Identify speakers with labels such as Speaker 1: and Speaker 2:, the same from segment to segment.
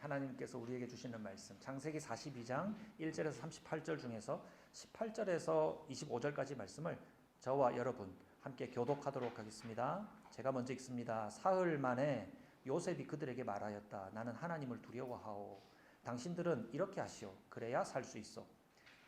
Speaker 1: 하나님께서 우리에게 주시는 말씀 창세기 42장 1절에서 38절 중에서 18절에서 25절까지 말씀을 저와 여러분 함께 교독하도록 하겠습니다. 제가 먼저 읽습니다. 사흘 만에 요셉이 그들에게 말하였다. 나는 하나님을 두려워하오. 당신들은 이렇게 하시오. 그래야 살 수 있어.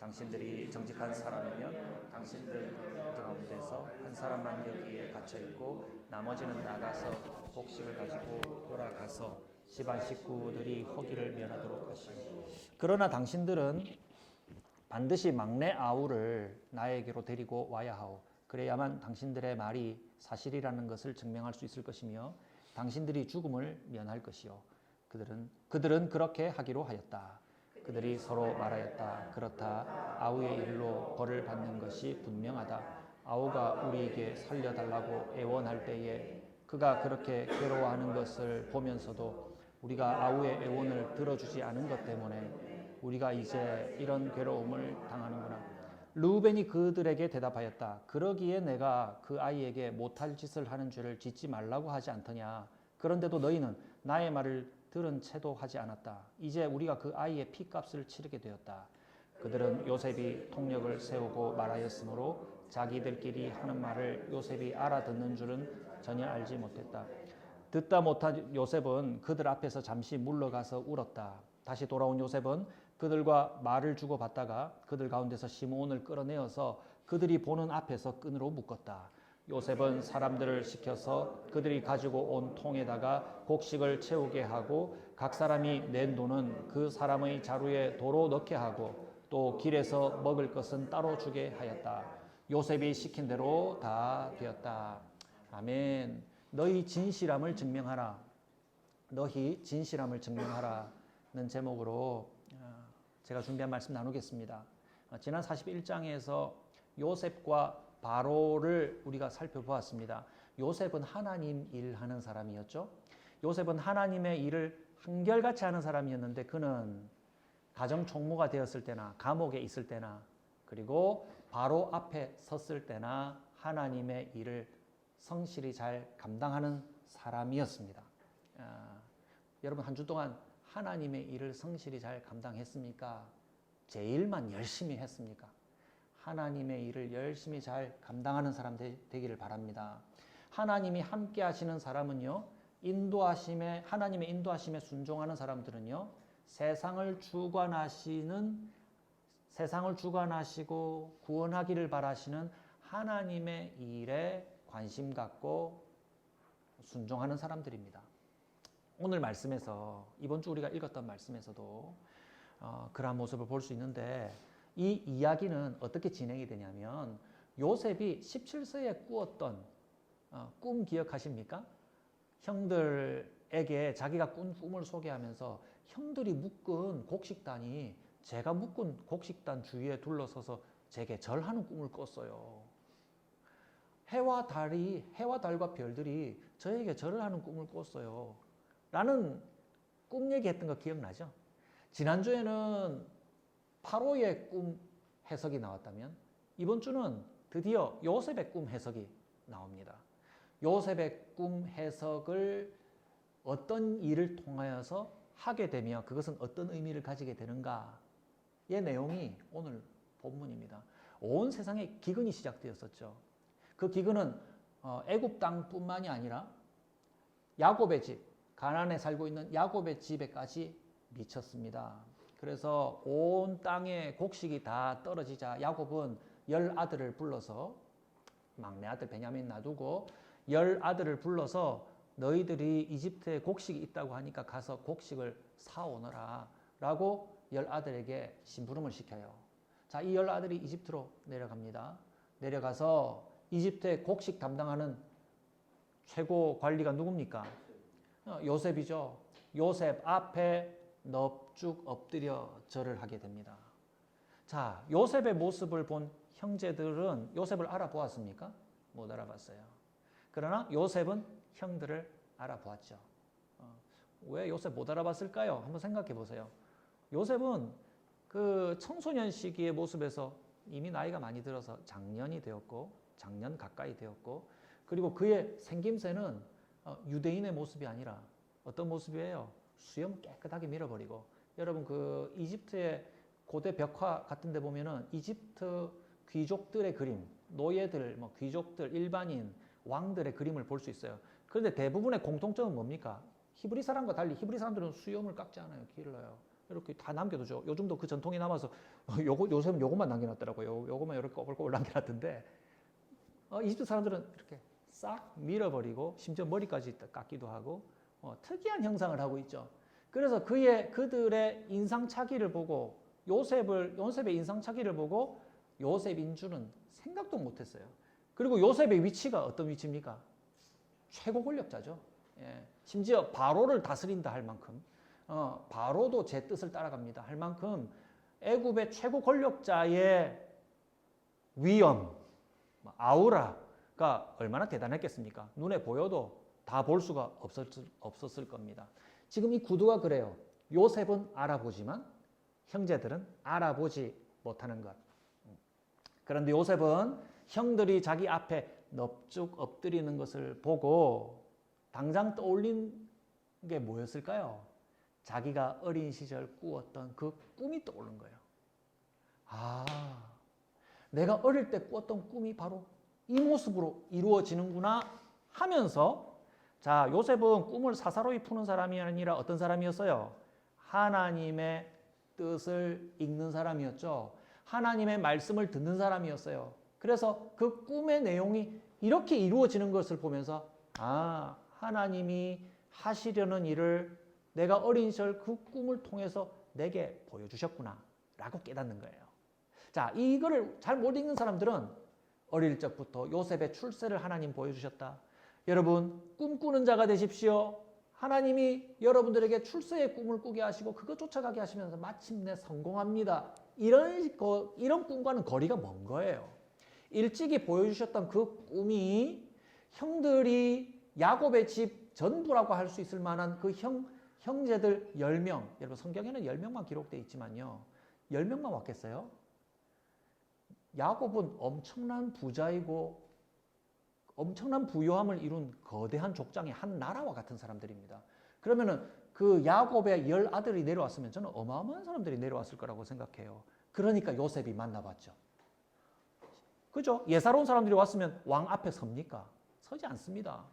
Speaker 1: 당신들이 정직한 사람이면 당신들 가운데서 한 사람만 여기에 갇혀 있고 나머지는 나가서 곡식을 가지고 돌아가서 집안 식구들이 허기를 면하도록 하시오. 그러나 당신들은 반드시 막내 아우를 나에게로 데리고 와야 하오. 그래야만 당신들의 말이 사실이라는 것을 증명할 수 있을 것이며 당신들이 죽음을 면할 것이요. 그들은 그렇게 하기로 하였다. 그들이 서로 말하였다. 그렇다. 아우의 일로 벌을 받는 것이 분명하다. 아우가 우리에게 살려달라고 애원할 때에 그가 그렇게 괴로워하는 것을 보면서도 우리가 아우의 애원을 들어주지 않은 것 때문에 우리가 이제 이런 괴로움을 당하는구나. 르우벤이 그들에게 대답하였다. 그러기에 내가 그 아이에게 못할 짓을 하는 죄를 짓지 말라고 하지 않더냐. 그런데도 너희는 나의 말을 들은 채도 하지 않았다. 이제 우리가 그 아이의 피값을 치르게 되었다. 그들은 요셉이 통력을 세우고 말하였으므로 자기들끼리 하는 말을 요셉이 알아듣는 줄은 전혀 알지 못했다. 듣다 못한 요셉은 그들 앞에서 잠시 물러가서 울었다. 다시 돌아온 요셉은 그들과 말을 주고받다가 그들 가운데서 시므온을 끌어내어서 그들이 보는 앞에서 끈으로 묶었다. 요셉은 사람들을 시켜서 그들이 가지고 온 통에다가 곡식을 채우게 하고 각 사람이 낸 돈은 그 사람의 자루에 도로 넣게 하고 또 길에서 먹을 것은 따로 주게 하였다. 요셉이 시킨 대로 다 되었다. 아멘. 너희 진실함을 증명하라. 너희 진실함을 증명하라는 제목으로 제가 준비한 말씀 나누겠습니다. 지난 41장에서 요셉과 바로를 우리가 살펴보았습니다. 요셉은 하나님 일하는 사람이었죠. 요셉은 하나님의 일을 한결같이 하는 사람이었는데 그는 가정 총무가 되었을 때나 감옥에 있을 때나 그리고 바로 앞에 섰을 때나 하나님의 일을 성실히 잘 감당하는 사람이었습니다. 여러분 한 주 동안 하나님의 일을 성실히 잘 감당했습니까? 제 일만 열심히 했습니까? 하나님의 일을 열심히 잘 감당하는 사람 되기를 바랍니다. 하나님이 함께 하시는 사람은요, 하나님의 인도하심에 순종하는 사람들은요, 세상을 주관하시고 구원하기를 바라시는 하나님의 일에 관심 갖고 순종하는 사람들입니다. 오늘 말씀에서, 이번 주 우리가 읽었던 말씀에서도 그러한 모습을 볼 수 있는데 이 이야기는 어떻게 진행이 되냐면 요셉이 17세에 꾸었던 꿈 기억하십니까? 형들에게 자기가 꾼 꿈을 소개하면서 형들이 묶은 곡식단이 제가 묶은 곡식단 주위에 둘러서서 제게 절하는 꿈을 꿨어요. 해와 달과 별들이 저에게 절을 하는 꿈을 꿨어요. 라는 꿈 얘기했던 거 기억나죠? 지난주에는 파로의 꿈 해석이 나왔다면 이번 주는 드디어 요셉의 꿈 해석이 나옵니다. 요셉의 꿈 해석을 어떤 일을 통하여서 하게 되며 그것은 어떤 의미를 가지게 되는가의 내용이 오늘 본문입니다. 온 세상에 기근이 시작되었었죠. 그 기근은 애굽 땅뿐만이 아니라 야곱의 집, 가나안에 살고 있는 야곱의 집에까지 미쳤습니다. 그래서 온 땅에 곡식이 다 떨어지자 야곱은 10아들을 불러서 막내 아들 베냐민 놔두고 10아들을 불러서 너희들이 이집트에 곡식이 있다고 하니까 가서 곡식을 사오너라 라고 10아들에게 심부름을 시켜요. 자, 이 10아들이 이집트로 내려갑니다. 내려가서 이집트의 곡식 담당하는 최고 관리가 누굽니까? 요셉이죠. 요셉 앞에 넙죽 엎드려 절을 하게 됩니다. 자, 요셉의 모습을 본 형제들은 요셉을 알아보았습니까? 못 알아봤어요. 그러나 요셉은 형들을 알아보았죠. 왜 요셉 못 알아봤을까요? 한번 생각해 보세요. 요셉은 그 청소년 시기의 모습에서 이미 나이가 많이 들어서 장년이 되었고 장년 가까이 되었고 그리고 그의 생김새는 유대인의 모습이 아니라 어떤 모습이에요? 수염 깨끗하게 밀어버리고, 여러분 그 이집트의 고대 벽화 같은 데 보면은 이집트 귀족들의 그림, 노예들, 뭐 귀족들, 일반인, 왕들의 그림을 볼 수 있어요. 그런데 대부분의 공통점은 뭡니까? 히브리 사람과 달리 히브리 사람들은 수염을 깎지 않아요. 길러요. 이렇게 다 남겨두죠. 요즘도 그 전통이 남아서 요새는 요것만 남겨놨더라고요. 요것만 이렇게 꼬불꼬불 남겨놨던데, 이집트 사람들은 이렇게 싹 밀어버리고 심지어 머리까지 깎기도 하고 특이한 형상을 하고 있죠. 그래서 그들의 인상착의를 보고 요셉의 인상착의를 보고 요셉인 줄은 생각도 못했어요. 그리고 요셉의 위치가 어떤 위치입니까? 최고 권력자죠. 예. 심지어 바로를 다스린다 할 만큼, 바로도 제 뜻을 따라갑니다 할 만큼 애굽의 최고 권력자의 위엄, 아우라가 얼마나 대단했겠습니까? 눈에 보여도 다 볼 수가 없었을 겁니다. 지금 이 구도가 그래요. 요셉은 알아보지만 형제들은 알아보지 못하는 것. 그런데 요셉은 형들이 자기 앞에 넙죽 엎드리는 것을 보고 당장 떠올린 게 뭐였을까요? 자기가 어린 시절 꾸었던 그 꿈이 떠오른 거예요. 아, 내가 어릴 때 꾸었던 꿈이 바로 이 모습으로 이루어지는구나 하면서, 자, 요셉은 꿈을 사사로이 푸는 사람이 아니라 어떤 사람이었어요? 하나님의 뜻을 읽는 사람이었죠. 하나님의 말씀을 듣는 사람이었어요. 그래서 그 꿈의 내용이 이렇게 이루어지는 것을 보면서, 아, 하나님이 하시려는 일을 내가 어린 시절 그 꿈을 통해서 내게 보여주셨구나 라고 깨닫는 거예요. 자, 이거를 잘 못 읽는 사람들은 어릴 적부터 요셉의 출세를 하나님 보여주셨다. 여러분, 꿈꾸는 자가 되십시오. 하나님이 여러분들에게 출세의 꿈을 꾸게 하시고 그거 쫓아가게 하시면서 마침내 성공합니다. 이런 꿈과는 거리가 먼 거예요. 일찍이 보여주셨던 그 꿈이 형들이 야곱의 집 전부라고 할 수 있을 만한 그 형제들 10명, 여러분 성경에는 10명만 기록되어 있지만요, 10명만 왔겠어요? 야곱은 엄청난 부자이고 엄청난 부유함을 이룬 거대한 족장의 한 나라와 같은 사람들입니다. 그러면은 그 야곱의 10아들이 내려왔으면 저는 어마어마한 사람들이 내려왔을 거라고 생각해요. 그러니까 요셉이 만나봤죠. 그죠? 예사로운 사람들이 왔으면 왕 앞에 섭니까? 서지 않습니다.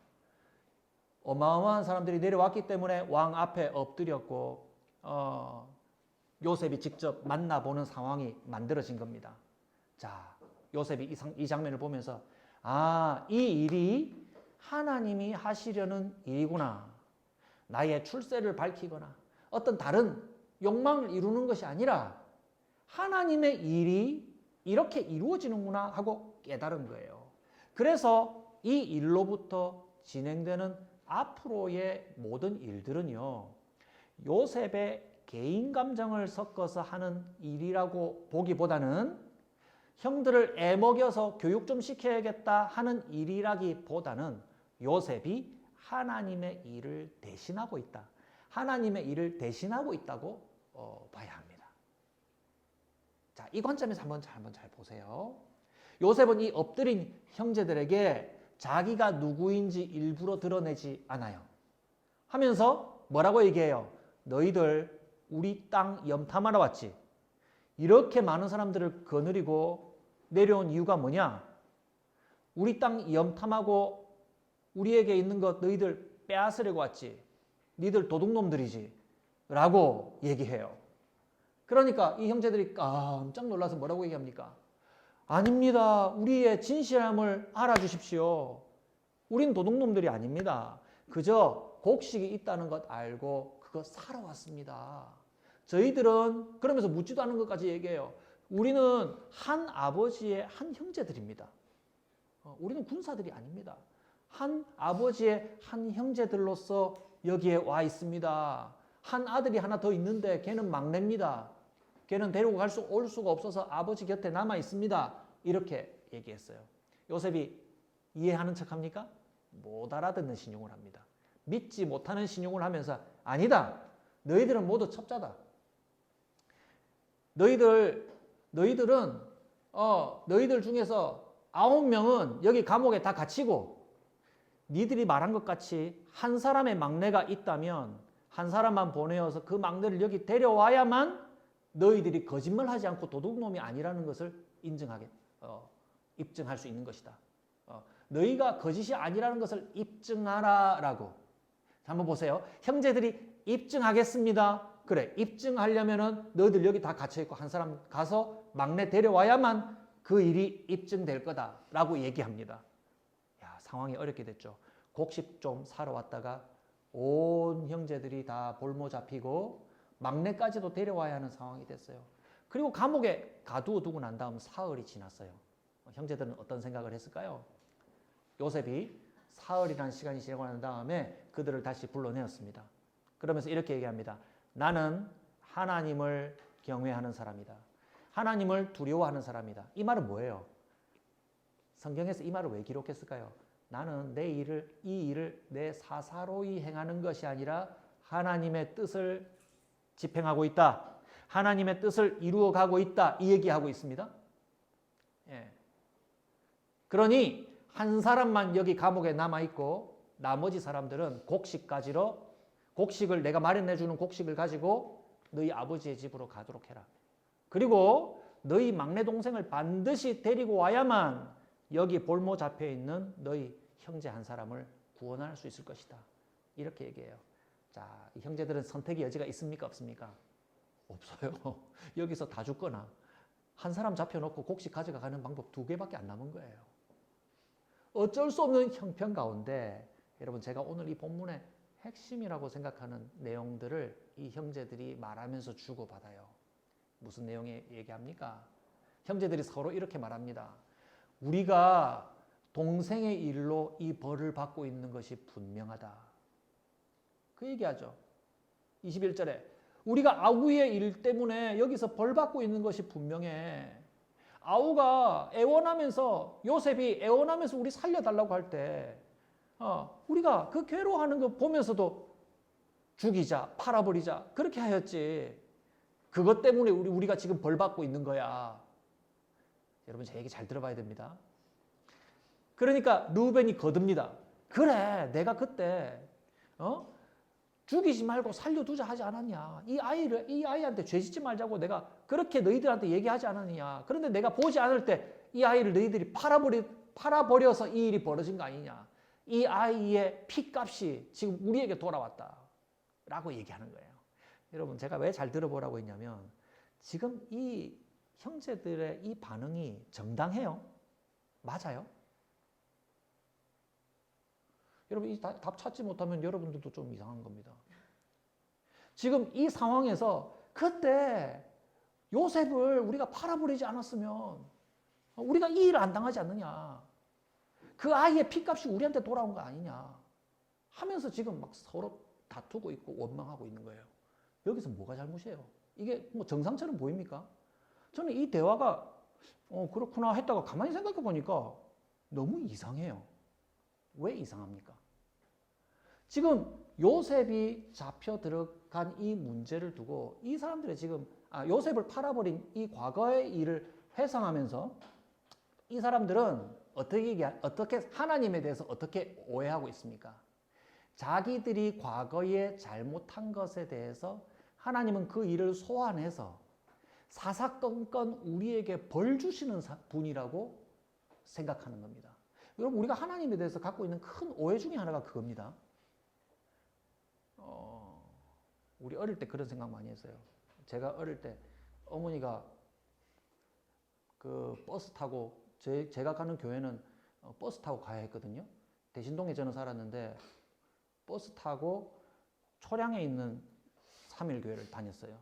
Speaker 1: 어마어마한 사람들이 내려왔기 때문에 왕 앞에 엎드렸고 요셉이 직접 만나보는 상황이 만들어진 겁니다. 자, 요셉이 이 장면을 보면서, 아, 이 일이 하나님이 하시려는 일이구나. 나의 출세를 밝히거나 어떤 다른 욕망을 이루는 것이 아니라 하나님의 일이 이렇게 이루어지는구나 하고 깨달은 거예요. 그래서 이 일로부터 진행되는 앞으로의 모든 일들은요, 요셉의 개인 감정을 섞어서 하는 일이라고 보기보다는 형들을 애먹여서 교육 좀 시켜야겠다 하는 일이라기보다는 요셉이 하나님의 일을 대신하고 있다. 하나님의 일을 대신하고 있다고 봐야 합니다. 자, 이 관점에서 한번 잘 보세요. 요셉은 이 엎드린 형제들에게 자기가 누구인지 일부러 드러내지 않아요. 하면서 뭐라고 얘기해요? 너희들 우리 땅 염탐하러 왔지? 이렇게 많은 사람들을 거느리고 내려온 이유가 뭐냐? 우리 땅 염탐하고 우리에게 있는 것 너희들 빼앗으려고 왔지? 니들 도둑놈들이지? 라고 얘기해요. 그러니까 이 형제들이 깜짝 놀라서 뭐라고 얘기합니까? 아닙니다. 우리의 진실함을 알아주십시오. 우린 도둑놈들이 아닙니다. 그저 곡식이 있다는 것 알고 그거 사러 왔습니다. 저희들은 그러면서 묻지도 않은 것까지 얘기해요. 우리는 한 아버지의 한 형제들입니다. 우리는 군사들이 아닙니다. 한 아버지의 한 형제들로서 여기에 와 있습니다. 한 아들이 하나 더 있는데 걔는 막내입니다. 걔는 데리고 올 수가 없어서 아버지 곁에 남아 있습니다. 이렇게 얘기했어요. 요셉이 이해하는 척합니까? 못 알아듣는 신용을 합니다. 믿지 못하는 신용을 하면서, 아니다. 너희들은 모두 첩자다. 너희들 중에서 9명은 여기 감옥에 다 갇히고 니들이 말한 것 같이 한 사람의 막내가 있다면
Speaker 2: 한 사람만 보내어서 그 막내를 여기 데려와야만 너희들이 거짓말하지 않고 도둑놈이 아니라는 것을 입증할 수 있는 것이다. 너희가 거짓이 아니라는 것을 입증하라라고. 한번 보세요. 형제들이 입증하겠습니다. 그래, 입증하려면은 너희들 여기 다 갇혀있고 한 사람 가서 막내 데려와야만 그 일이 입증될 거다라고 얘기합니다. 야, 상황이 어렵게 됐죠. 곡식 좀 사러 왔다가 온 형제들이 다 볼모 잡히고 막내까지도 데려와야 하는 상황이 됐어요. 그리고 감옥에 가두어 두고 난 다음 사흘이 지났어요. 형제들은 어떤 생각을 했을까요? 요셉이 사흘이라는 시간이 지나고 난 다음에 그들을 다시 불러내었습니다. 그러면서 이렇게 얘기합니다. 나는 하나님을 경외하는 사람이다. 하나님을 두려워하는 사람이다. 이 말은 뭐예요? 성경에서 이 말을 왜 기록했을까요? 나는 이 일을 내 사사로이 행하는 것이 아니라 하나님의 뜻을 집행하고 있다. 하나님의 뜻을 이루어가고 있다. 이 얘기하고 있습니다. 예. 그러니 한 사람만 여기 감옥에 남아있고 나머지 사람들은 곡식을 내가 마련해주는 곡식을 가지고 너희 아버지의 집으로 가도록 해라. 그리고 너희 막내 동생을 반드시 데리고 와야만 여기 볼모 잡혀있는 너희 형제 한 사람을 구원할 수 있을 것이다. 이렇게 얘기해요. 자, 이 형제들은 선택의 여지가 있습니까? 없습니까? 없어요. 여기서 다 죽거나 한 사람 잡혀놓고 곡식 가져가는 방법 2개밖에 안 남은 거예요. 어쩔 수 없는 형편 가운데 여러분 제가 오늘 이 본문의 핵심이라고 생각하는 내용들을 이 형제들이 말하면서 주고받아요. 무슨 내용에 얘기합니까? 형제들이 서로 이렇게 말합니다. 우리가 동생의 일로 이 벌을 받고 있는 것이 분명하다. 그 얘기하죠. 21절에 우리가 아우의 일 때문에 여기서 벌 받고 있는 것이 분명해. 아우가 애원하면서 요셉이 애원하면서 우리 살려달라고 할 때 우리가 그 괴로워하는 거 보면서도 죽이자, 팔아버리자 그렇게 하였지. 그것 때문에 우리가 지금 벌 받고 있는 거야. 여러분 제 얘기 잘 들어봐야 됩니다. 그러니까 르우벤이 거듭니다. 그래, 내가 그때 죽이지 말고 살려두자 하지 않았냐. 이 아이한테 죄 짓지 말자고 내가 그렇게 너희들한테 얘기하지 않았느냐. 그런데 내가 보지 않을 때 이 아이를 너희들이 팔아버려서 이 일이 벌어진 거 아니냐. 이 아이의 피값이 지금 우리에게 돌아왔다. 라고 얘기하는 거예요. 여러분 제가 왜 잘 들어보라고 했냐면 지금 이 형제들의 이 반응이 정당해요. 맞아요. 여러분 이 답 찾지 못하면 여러분들도 좀 이상한 겁니다. 지금 이 상황에서 그때 요셉을 우리가 팔아버리지 않았으면 우리가 이 일을 안 당하지 않느냐. 그 아이의 피값이 우리한테 돌아온 거 아니냐 하면서 지금 막 서로 다투고 있고 원망하고 있는 거예요. 여기서 뭐가 잘못이에요? 이게 뭐 정상처럼 보입니까? 저는 이 대화가 그렇구나 했다가 가만히 생각해 보니까 너무 이상해요. 왜 이상합니까? 지금 요셉이 잡혀 들어간 이 문제를 두고 이 사람들이 지금 요셉을 팔아버린 이 과거의 일을 회상하면서 이 사람들은 어떻게 하나님에 대해서 어떻게 오해하고 있습니까? 자기들이 과거에 잘못한 것에 대해서 하나님은 그 일을 소환해서 사사건건 우리에게 벌 주시는 분이라고 생각하는 겁니다. 여러분 우리가 하나님에 대해서 갖고 있는 큰 오해 중에 하나가 그겁니다. 우리 어릴 때 그런 생각 많이 했어요. 제가 어릴 때 어머니가 그 버스 타고 제가 가는 교회는 버스 타고 가야 했거든요. 대신동에 저는 살았는데 버스 타고 초량에 있는 3일교회를 다녔어요.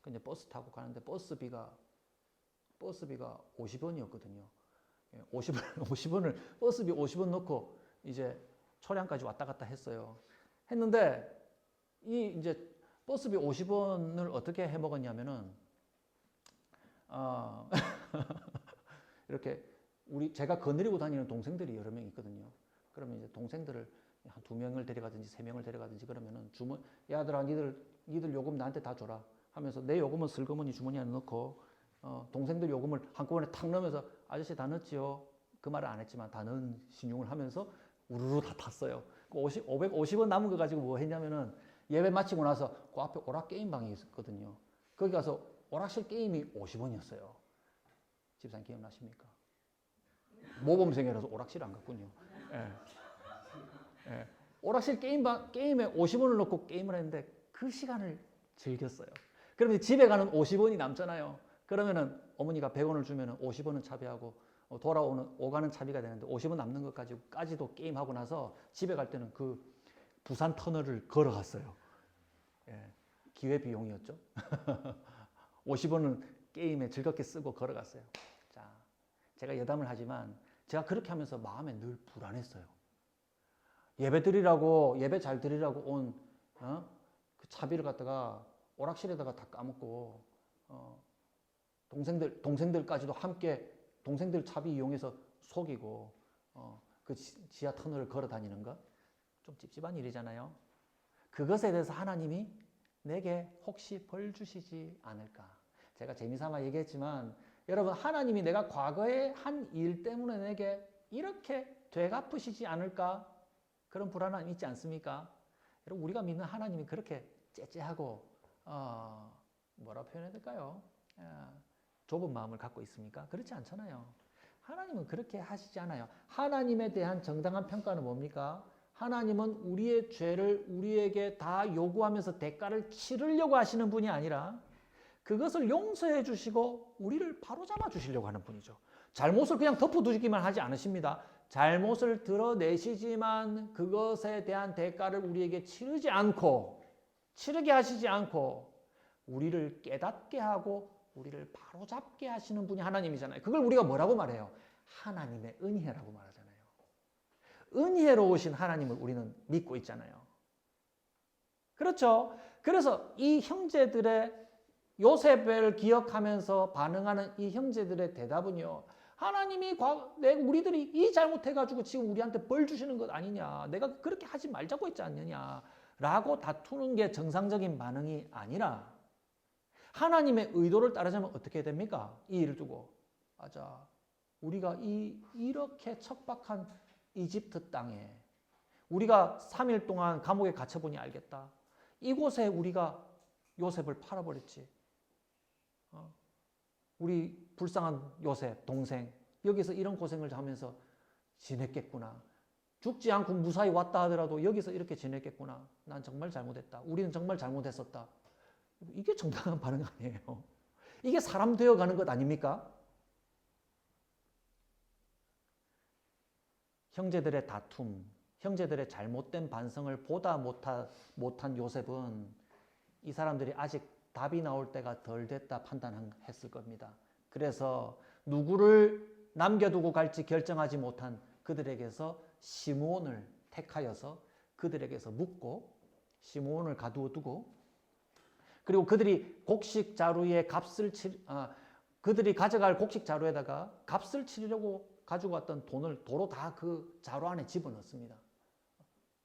Speaker 2: 근데 버스 타고 가는데 버스비가 50원이었거든요. 50원을 버스비 50원 넣고 이제 초량까지 왔다 갔다 했어요. 했는데 이제 버스비 50원을 어떻게 해 먹었냐면은 이렇게 제가 거느리고 다니는 동생들이 여러 명 있거든요. 그러면 이제 동생들을 한 2명을 데려가든지 3명을 데려가든지 그러면은 야들아 니들 요금 나한테 다 줘라 하면서 내 요금은 슬그머니 주머니 안에 넣고 동생들 요금을 한꺼번에 탁 넣으면서 아저씨 다 넣었지요. 그 말을 안 했지만 다 넣은 신용을 하면서 우르르 다 탔어요. 550원 남은 거 가지고 뭐 했냐면은 예배 마치고 나서 그 앞에 오락 게임방이 있었거든요. 거기 가서 오락실 게임이 50원이었어요. 집사님 기억나십니까? 모범생이라서 오락실 안 갔군요. 예. 예. 오락실 게임에 50원을 넣고 게임을 했는데 그 시간을 즐겼어요. 그러면 집에 가는 50원이 남잖아요. 그러면은 어머니가 100원을 주면은 50원은 차비하고 오가는 차비가 되는데 50원 남는 것 가지고까지도 게임하고 나서 집에 갈 때는 그 부산 터널을 걸어갔어요. 예. 기회비용이었죠. 50원은 게임에 즐겁게 쓰고 걸어갔어요. 자, 제가 여담을 하지만 제가 그렇게 하면서 마음에 늘 불안했어요. 예배 잘 드리라고 온 그 차비를 갖다가 오락실에다가 다 까먹고 동생들까지도 함께 동생들 차비 이용해서 속이고 그 지하 터널을 걸어 다니는 거 좀 찝찝한 일이잖아요. 그것에 대해서 하나님이 내게 혹시 벌 주시지 않을까? 제가 재미삼아 얘기했지만 여러분 하나님이 내가 과거에 한 일 때문에 내게 이렇게 되갚으시지 않을까? 그런 불안함이 있지 않습니까? 여러분 우리가 믿는 하나님이 그렇게 째째하고 뭐라 표현해야 될까요? 좁은 마음을 갖고 있습니까? 그렇지 않잖아요. 하나님은 그렇게 하시지 않아요. 하나님에 대한 정당한 평가는 뭡니까? 하나님은 우리의 죄를 우리에게 다 요구하면서 대가를 치르려고 하시는 분이 아니라 그것을 용서해 주시고 우리를 바로잡아 주시려고 하는 분이죠. 잘못을 그냥 덮어두기만 하지 않으십니다. 잘못을 드러내시지만 그것에 대한 대가를 우리에게 치르게 하시지 않고 우리를 깨닫게 하고 우리를 바로잡게 하시는 분이 하나님이잖아요. 그걸 우리가 뭐라고 말해요? 하나님의 은혜라고 말하잖아요. 은혜로우신 하나님을 우리는 믿고 있잖아요. 그렇죠? 그래서 이 형제들의 요셉을 기억하면서 반응하는 이 형제들의 대답은요. 하나님이 우리들이 이 잘못해가지고 지금 우리한테 벌 주시는 것 아니냐. 내가 그렇게 하지 말자고 했지 않느냐. 라고 다투는 게 정상적인 반응이 아니라 하나님의 의도를 따르자면 어떻게 됩니까? 이 일을 두고. 맞아. 우리가 이렇게 척박한 이집트 땅에 우리가 3일 동안 감옥에 갇혀보니 알겠다. 이곳에 우리가 요셉을 팔아버렸지. 우리 불쌍한 요셉 동생 여기서 이런 고생을 하면서 지냈겠구나. 죽지 않고 무사히 왔다 하더라도 여기서 이렇게 지냈겠구나. 난 정말 잘못했다. 우리는 정말 잘못했었다. 이게 정당한 반응 아니에요. 이게 사람 되어가는 것 아닙니까? 형제들의 다툼, 형제들의 잘못된 반성을 보다 못한 요셉은 이 사람들이 아직 답이 나올 때가 덜 됐다 판단했을 겁니다. 그래서 누구를 남겨두고 갈지 결정하지 못한 그들에게서 시므온을 택하여서 그들에게서 묻고 시므온을 가두어 두고 그리고 그들이 그들이 가져갈 곡식 자루에다가 값을 치르려고 가지고 왔던 돈을 도로 다 그 자루 안에 집어넣습니다.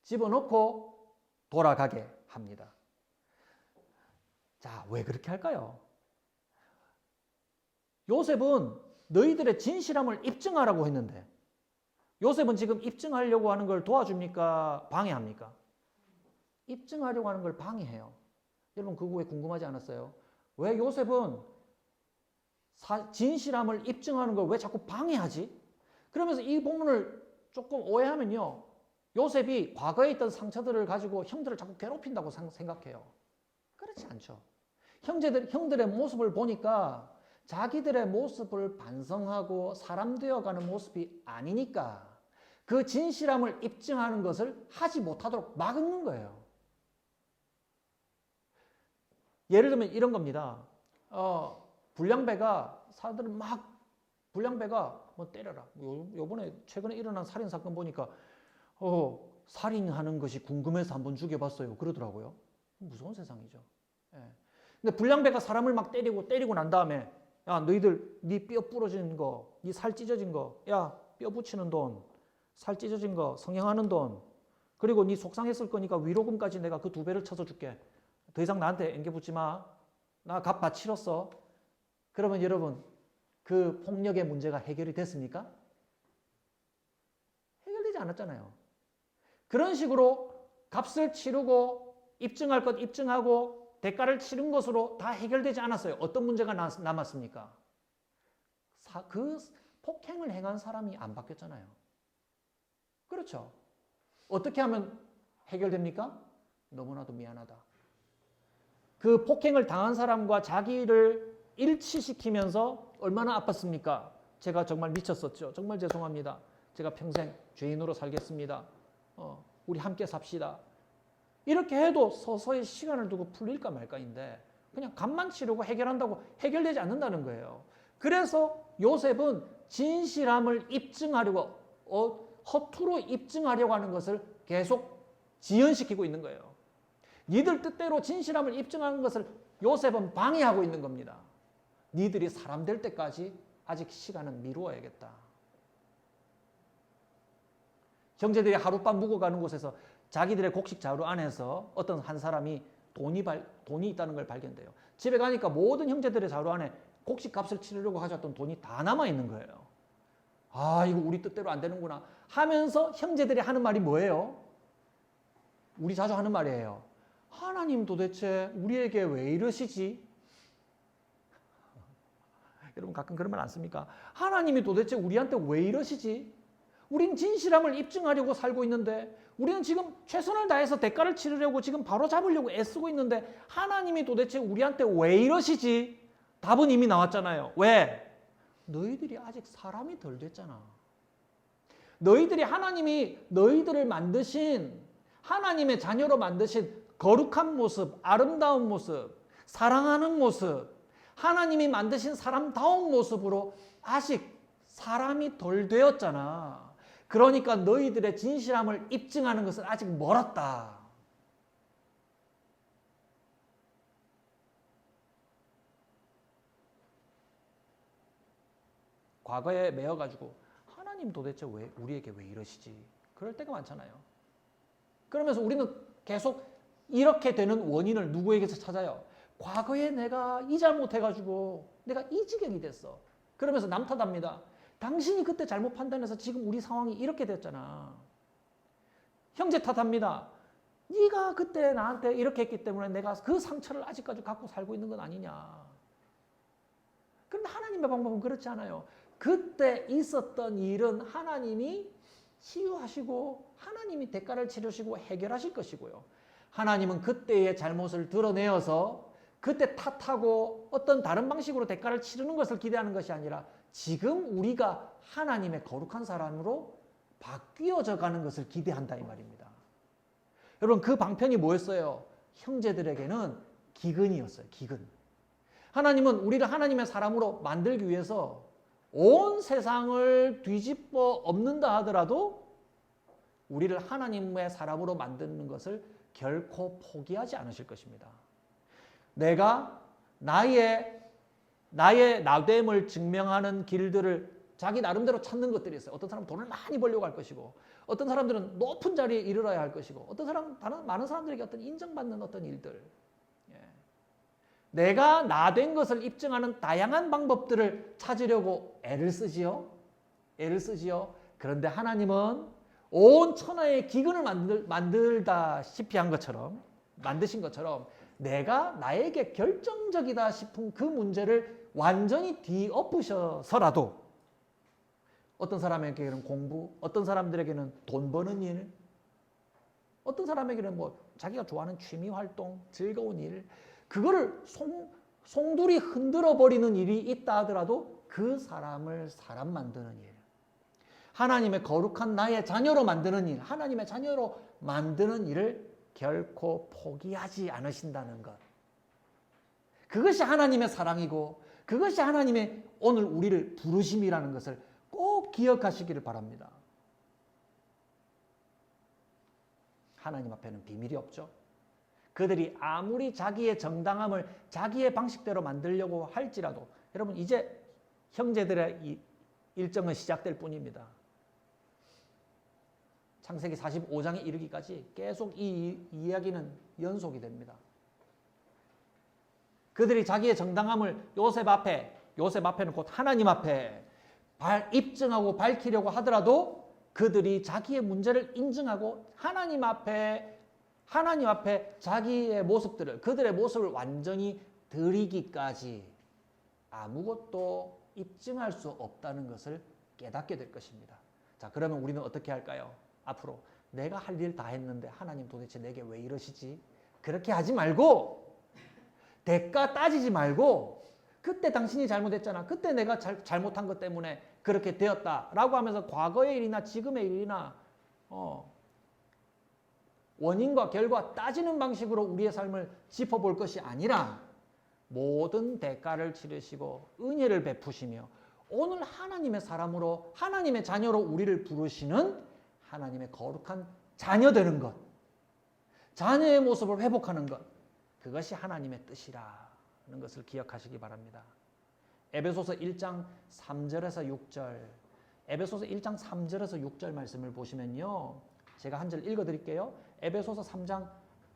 Speaker 2: 집어넣고 돌아가게 합니다. 자, 왜 그렇게 할까요? 요셉은 너희들의 진실함을 입증하라고 했는데 요셉은 지금 입증하려고 하는 걸 도와줍니까? 방해합니까? 입증하려고 하는 걸 방해해요. 여러분 그거 왜 궁금하지 않았어요? 왜 요셉은 진실함을 입증하는 걸 왜 자꾸 방해하지? 그러면서 이 본문을 조금 오해하면요. 요셉이 과거에 있던 상처들을 가지고 형들을 자꾸 괴롭힌다고 생각해요. 그렇지 않죠. 형들의 모습을 보니까 자기들의 모습을 반성하고 사람 되어가는 모습이 아니니까 그 진실함을 입증하는 것을 하지 못하도록 막는 거예요. 예를 들면 이런 겁니다. 불량배가 사람들은 불량배가 뭐 때려라. 요번에 최근에 일어난 살인사건 보니까 살인하는 것이 궁금해서 한번 죽여봤어요. 그러더라고요. 무서운 세상이죠. 예. 근데 불량배가 사람을 막 때리고 난 다음에 야 너희들 네 뼈 부러진 거, 네 살 찢어진 거, 야 뼈 붙이는 돈, 살 찢어진 거, 성형하는 돈, 그리고 네 속상했을 거니까 위로금까지 내가 그 2배를 쳐서 줄게. 더 이상 나한테 앵겨붙지 마. 나 값 다 치렀어. 그러면 여러분 그 폭력의 문제가 해결이 됐습니까? 해결되지 않았잖아요. 그런 식으로 값을 치르고 입증할 것 입증하고 대가를 치른 것으로 다 해결되지 않았어요. 어떤 문제가 남았습니까? 그 폭행을 행한 사람이 안 바뀌었잖아요. 그렇죠. 어떻게 하면 해결됩니까? 너무나도 미안하다. 그 폭행을 당한 사람과 자기를 일치시키면서 얼마나 아팠습니까? 제가 정말 미쳤었죠. 정말 죄송합니다. 제가 평생 죄인으로 살겠습니다. 우리 함께 삽시다. 이렇게 해도 서서히 시간을 두고 풀릴까 말까인데 그냥 값만 치르고 해결한다고 해결되지 않는다는 거예요. 그래서 요셉은 진실함을 입증하려고 허투루 입증하려고 하는 것을 계속 지연시키고 있는 거예요. 니들 뜻대로 진실함을 입증하는 것을 요셉은 방해하고 있는 겁니다. 니들이 사람 될 때까지 아직 시간은 미루어야겠다. 형제들이 하룻밤 묵어가는 곳에서 자기들의 곡식 자루 안에서 어떤 한 사람이 돈이 있다는 걸 발견돼요. 집에 가니까 모든 형제들의 자루 안에 곡식 값을 치르려고 가져왔던 돈이 다 남아있는 거예요. 아, 이거 우리 뜻대로 안 되는구나 하면서 형제들이 하는 말이 뭐예요? 우리 자주 하는 말이에요. 하나님 도대체 우리에게 왜 이러시지? 여러분 가끔 그런 말 안 씁니까? 하나님이 도대체 우리한테 왜 이러시지? 우린 진실함을 입증하려고 살고 있는데 우리는 지금 최선을 다해서 대가를 치르려고 지금 바로 잡으려고 애쓰고 있는데 하나님이 도대체 우리한테 왜 이러시지? 답은 이미 나왔잖아요. 왜? 너희들이 아직 사람이 덜 됐잖아. 너희들이 하나님이 너희들을 만드신 하나님의 자녀로 만드신 거룩한 모습, 아름다운 모습, 사랑하는 모습, 하나님이 만드신 사람다운 모습으로 아직 사람이 덜 되었잖아. 그러니까 너희들의 진실함을 입증하는 것은 아직 멀었다. 과거에 매여가지고 하나님 도대체 왜 우리에게 왜 이러시지? 그럴 때가 많잖아요. 그러면서 우리는 계속 이렇게 되는 원인을 누구에게서 찾아요? 과거에 내가 이 잘못해가지고 내가 이 지경이 됐어. 그러면서 남 탓합니다. 당신이 그때 잘못 판단해서 지금 우리 상황이 이렇게 됐잖아. 형제 탓합니다. 네가 그때 나한테 이렇게 했기 때문에 내가 그 상처를 아직까지 갖고 살고 있는 건 아니냐. 그런데 하나님의 방법은 그렇지 않아요. 그때 있었던 일은 하나님이 치유하시고 하나님이 대가를 치르시고 해결하실 것이고요. 하나님은 그때의 잘못을 드러내어서 그때 탓하고 어떤 다른 방식으로 대가를 치르는 것을 기대하는 것이 아니라 지금 우리가 하나님의 거룩한 사람으로 바뀌어져 가는 것을 기대한다 이 말입니다. 여러분 그 방편이 뭐였어요? 형제들에게는 기근이었어요. 기근. 하나님은 우리를 하나님의 사람으로 만들기 위해서 온 세상을 뒤집어 엎는다 하더라도 우리를 하나님의 사람으로 만드는 것을 결코 포기하지 않으실 것입니다. 내가 나의 나됨을 증명하는 길들을 자기 나름대로 찾는 것들이 있어요. 어떤 사람은 돈을 많이 벌려고 할 것이고 어떤 사람들은 높은 자리에 이르러야 할 것이고 어떤 사람은 많은 사람들에게 어떤 인정받는 어떤 일들. 내가 나 된 것을 입증하는 다양한 방법들을 찾으려고 애를 쓰지요. 그런데 하나님은 온 천하의 기근을 만들다시피 한 것처럼 만드신 것처럼 내가 나에게 결정적이다 싶은 그 문제를 완전히 뒤엎으셔서라도 어떤 사람에게는 공부, 어떤 사람들에게는 돈 버는 일, 어떤 사람에게는 뭐 자기가 좋아하는 취미 활동, 즐거운 일, 그거를 송두리 흔들어 버리는 일이 있다 하더라도 그 사람을 사람 만드는 일, 하나님의 거룩한 나의 자녀로 만드는 일, 하나님의 자녀로 만드는 일을 결코 포기하지 않으신다는 것. 그것이 하나님의 사랑이고 그것이 하나님의 오늘 우리를 부르심이라는 것을 꼭 기억하시기를 바랍니다. 하나님 앞에는 비밀이 없죠. 그들이 아무리 자기의 정당함을 자기의 방식대로 만들려고 할지라도 여러분 이제 형제들의 이 일정은 시작될 뿐입니다. 창세기 45장에 이르기까지 계속 이 이야기는 연속이 됩니다. 그들이 자기의 정당함을 요셉 앞에는 곧 하나님 앞에 입증하고 밝히려고 하더라도 그들이 자기의 문제를 인정하고 하나님 앞에 하나님 앞에 자기의 모습들을, 그들의 모습을 완전히 드리기까지 아무것도 입증할 수 없다는 것을 깨닫게 될 것입니다. 자, 그러면 우리는 어떻게 할까요? 앞으로 내가 할 일 다 했는데 하나님 도대체 내게 왜 이러시지? 그렇게 하지 말고, 대가 따지지 말고, 그때 당신이 잘못했잖아. 그때 내가 잘못한 것 때문에 그렇게 되었다라고 하면서 과거의 일이나 지금의 일이나 원인과 결과 따지는 방식으로 우리의 삶을 짚어볼 것이 아니라 모든 대가를 치르시고 은혜를 베푸시며 오늘 하나님의 사람으로, 하나님의 자녀로 우리를 부르시는 하나님의 거룩한 자녀 되는 것, 자녀의 모습을 회복하는 것, 그것이 하나님의 뜻이라는 것을 기억하시기 바랍니다. 에베소서 1장 3절에서 6절, 에베소서 1장 3절에서 6절 말씀을 보시면요, 제가 한 절 읽어드릴게요. 에베소서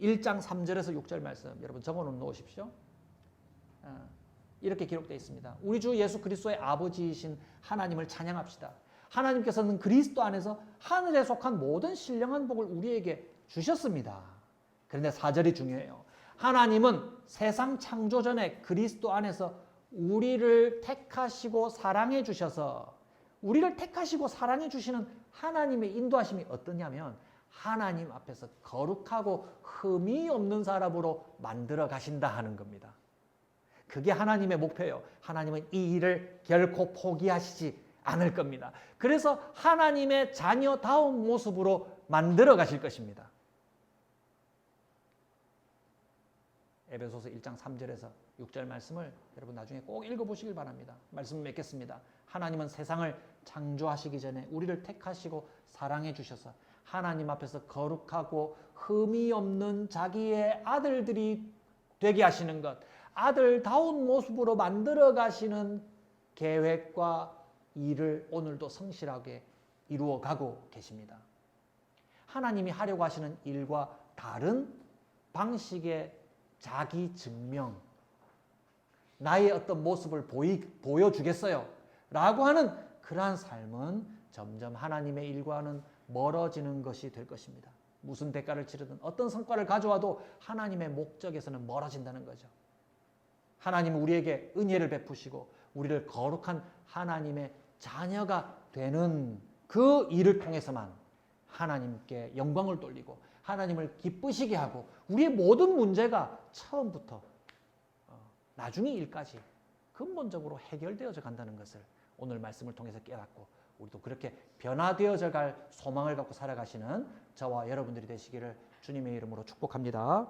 Speaker 2: 1장 3절에서 6절 말씀 여러분 적어놓으십시오. 이렇게 기록되어 있습니다. 우리 주 예수 그리스도의 아버지이신 하나님을 찬양합시다. 하나님께서는 그리스도 안에서 하늘에 속한 모든 신령한 복을 우리에게 주셨습니다. 그런데 4절이 중요해요. 하나님은 세상 창조 전에 그리스도 안에서 우리를 택하시고 사랑해 주셔서, 우리를 택하시고 사랑해 주시는 하나님의 인도하심이 어떠냐면 하나님 앞에서 거룩하고 흠이 없는 사람으로 만들어 가신다 하는 겁니다. 그게 하나님의 목표예요. 하나님은 이 일을 결코 포기하시지 않을 겁니다. 그래서 하나님의 자녀다운 모습으로 만들어 가실 것입니다. 에베소서 1장 3절에서 6절 말씀을 여러분 나중에 꼭 읽어보시길 바랍니다. 말씀 맺겠습니다. 하나님은 세상을 창조하시기 전에 우리를 택하시고 사랑해 주셔서 하나님 앞에서 거룩하고 흠이 없는 자기의 아들들이 되게 하시는 것, 아들다운 모습으로 만들어 가시는 계획과 일을 오늘도 성실하게 이루어 가고 계십니다. 하나님이 하려고 하시는 일과 다른 방식의 자기 증명, 나의 어떤 모습을 보여주겠어요 라고 하는 그러한 삶은 점점 하나님의 일과는 멀어지는 것이 될 것입니다. 무슨 대가를 치르든 어떤 성과를 가져와도 하나님의 목적에서는 멀어진다는 거죠. 하나님은 우리에게 은혜를 베푸시고 우리를 거룩한 하나님의 자녀가 되는 그 일을 통해서만 하나님께 영광을 돌리고 하나님을 기쁘시게 하고 우리의 모든 문제가 처음부터 나중의 일까지 근본적으로 해결되어져 간다는 것을 오늘 말씀을 통해서 깨닫고 우리도 그렇게 변화되어져 갈 소망을 갖고 살아가시는 저와 여러분들이 되시기를 주님의 이름으로 축복합니다.